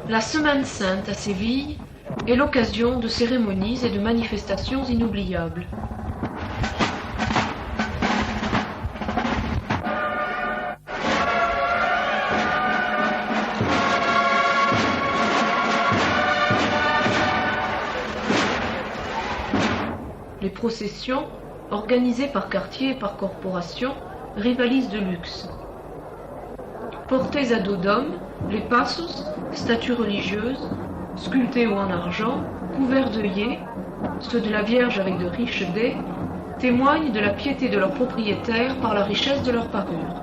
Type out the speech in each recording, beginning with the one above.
La Semaine Sainte à Séville est l'occasion de cérémonies et de manifestations inoubliables. Les processions, organisées par quartier et par corporation, rivalisent de luxe. Portés à dos d'homme, les passos, statues religieuses, sculptés ou en argent, couverts d'œillets, ceux de la Vierge avec de riches dais, témoignent de la piété de leurs propriétaires par la richesse de leur parure.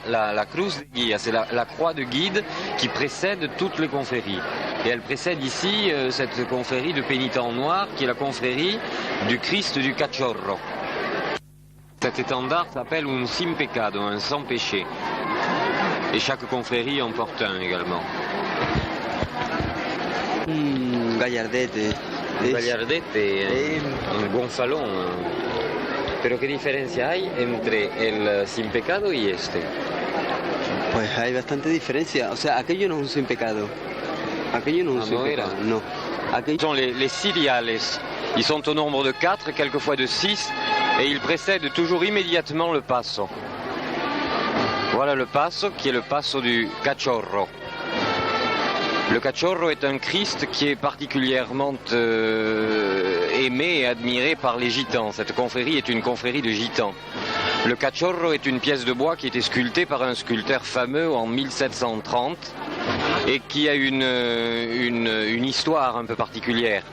La Cruz de Guia, c'est la croix de guide qui précède toutes les confréries. Et elle précède ici cette confrérie de pénitents noirs qui est la confrérie du Christ du Cachorro. Cet étendard s'appelle un sin pecado, un sans péché. Et chaque confrérie en porte un également. Gallardete. Gallardete, un gonfalón. Pero ¿qué diferencia hay entre el sin pecado y este? Pues hay bastante diferencia. O sea, aquello no es un sin pecado. Aquello no es un sin pecado. No. Aquello... Ce sont les ciliales. Ils sont au nombre de 4, quelquefois de 6, et ils précèdent toujours immédiatement le passo. Voilà le passo qui est le passo du Cachorro. Le Cachorro est un Christ qui est particulièrement aimé et admiré par les gitans. Cette confrérie est une confrérie de gitans. Le Cachorro est une pièce de bois qui a été sculptée par un sculpteur fameux en 1730 et qui a une histoire un peu particulière.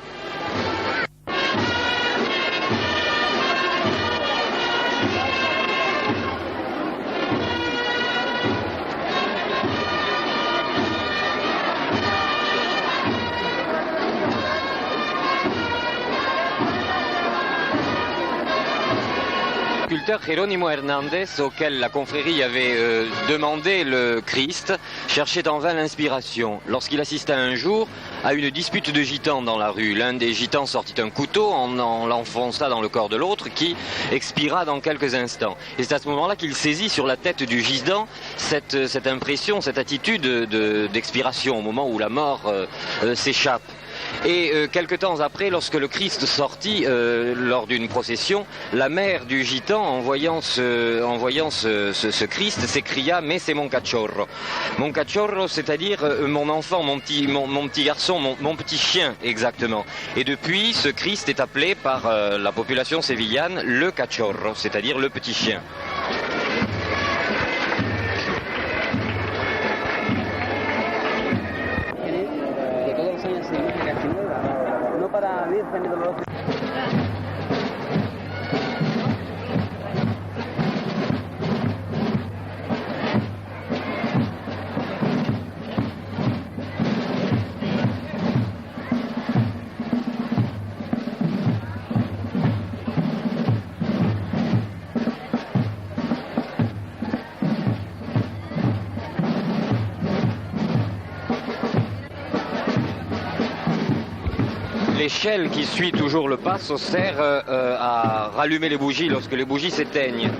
Le sculpteur Jerónimo Hernández, auquel la confrérie avait demandé le Christ, cherchait en vain l'inspiration. Lorsqu'il assista un jour à une dispute de gitans dans la rue, l'un des gitans sortit un couteau, en l'enfonça dans le corps de l'autre, qui expira dans quelques instants. Et c'est à ce moment-là qu'il saisit sur la tête du gitan cette impression, cette attitude d'expiration, au moment où la mort s'échappe. Et quelque temps après, lorsque le Christ sortit lors d'une procession, la mère du gitan, en voyant ce Christ, s'écria « Mais c'est mon cachorro ». Mon cachorro, c'est-à-dire mon enfant, mon petit garçon, mon petit chien, exactement. Et depuis, ce Christ est appelé par la population sévillane le cachorro, c'est-à-dire le petit chien. L'échelle qui suit toujours le passo sert à rallumer les bougies lorsque les bougies s'éteignent.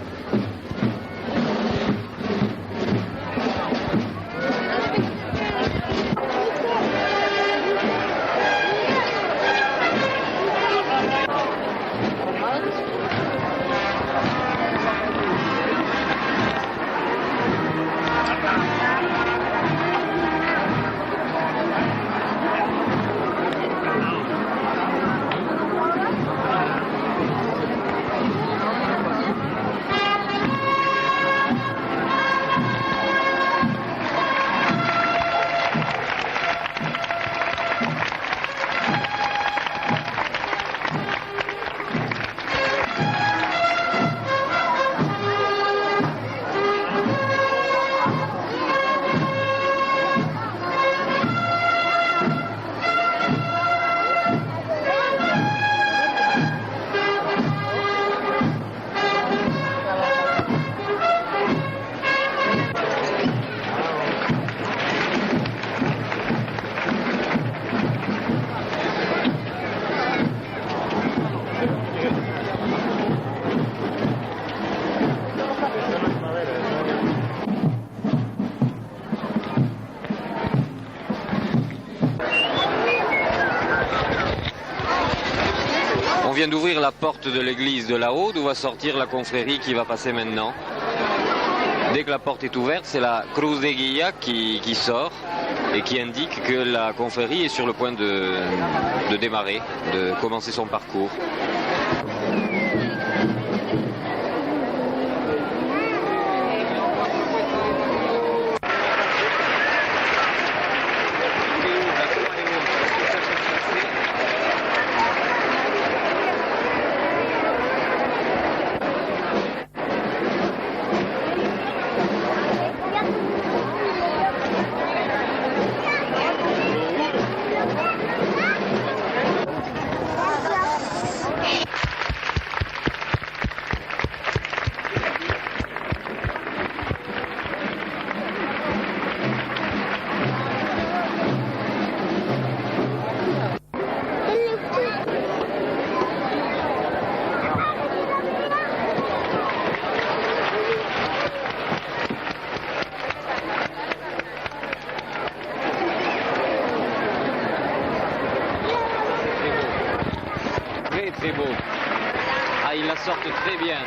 vient d'ouvrir la porte de l'église de là-haut, d'où va sortir la confrérie qui va passer maintenant. Dès que la porte est ouverte, c'est la Cruz de Guilla qui sort et qui indique que la confrérie est sur le point de démarrer, de commencer son parcours. Très beau. Ah, ils la sortent très bien.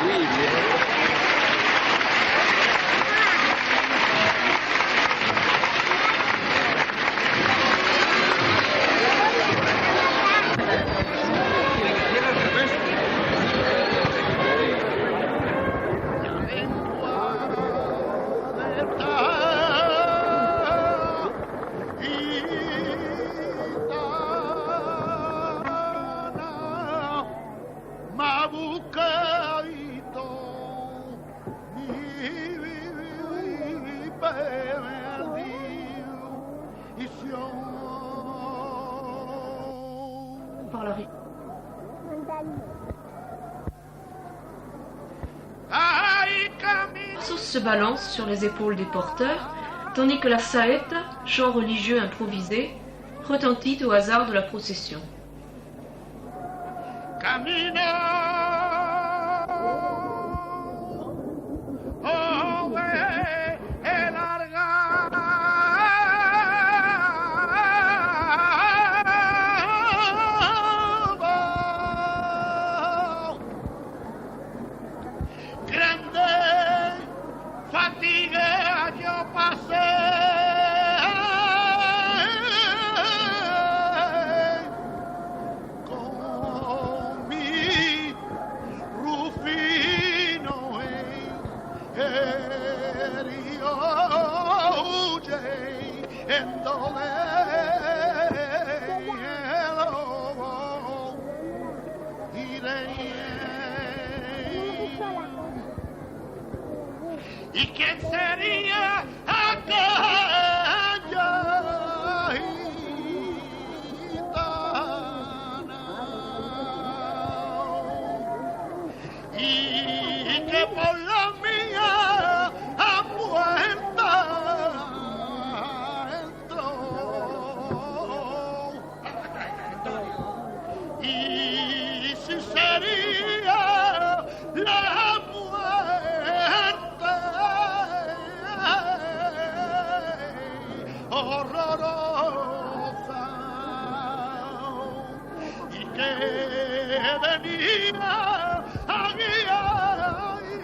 Oui, bien. Par la rue. Jesús se balance sur les épaules des porteurs, tandis que la saeta, chant religieux improvisé, retentit au hasard de la procession. ¿Y quién sería aquella gitana? Y que por la mía a puerta entró. Y si sería la horrorosa y que venía a guiar y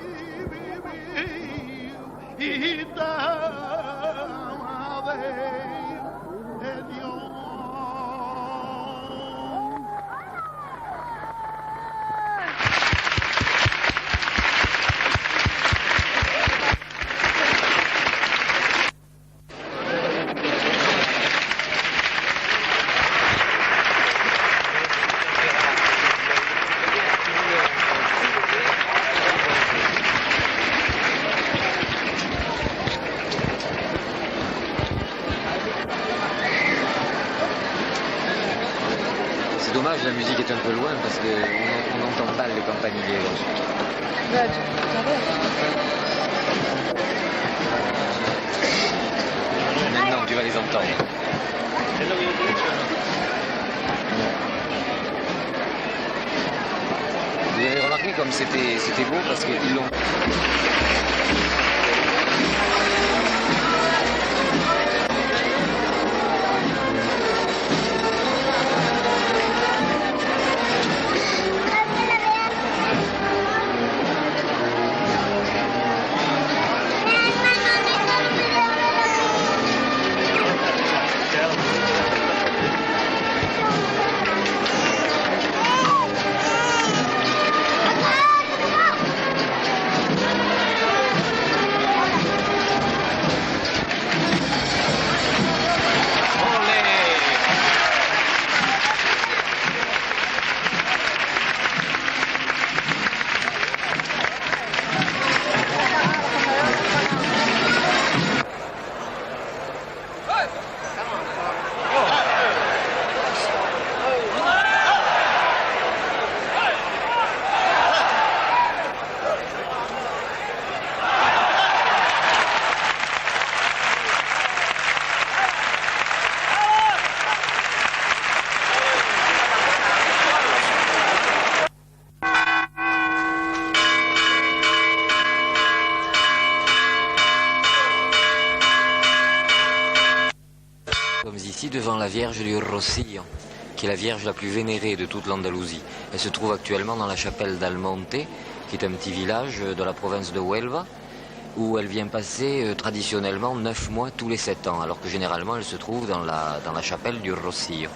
vivir y dama de Dios. C'est dommage, la musique est un peu loin parce qu'on n'entend pas les campaniliers. Maintenant tu vas les entendre. Vous avez remarqué comme c'était beau parce qu'ils l'ont... Ici devant la Vierge du Rocío, qui est la Vierge la plus vénérée de toute l'Andalousie. Elle se trouve actuellement dans la chapelle d'Almonte, qui est un petit village de la province de Huelva, où elle vient passer traditionnellement 9 mois tous les 7 ans, alors que généralement elle se trouve dans la chapelle du Rocío.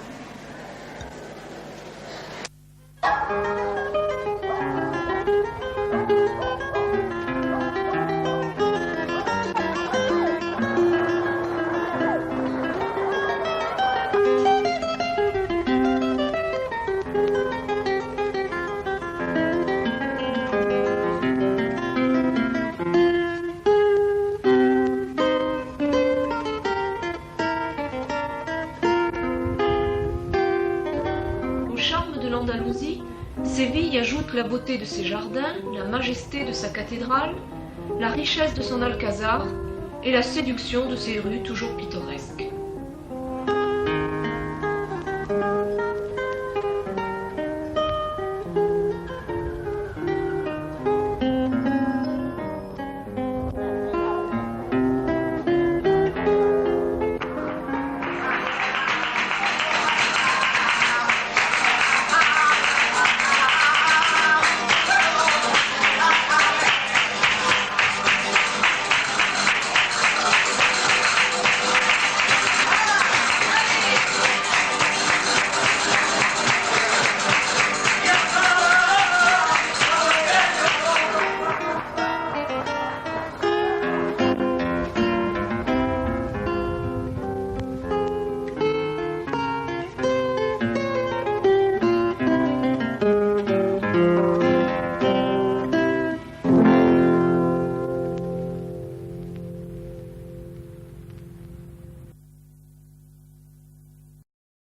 L'Andalousie, Séville ajoute la beauté de ses jardins, la majesté de sa cathédrale, la richesse de son alcazar et la séduction de ses rues toujours pittoresques.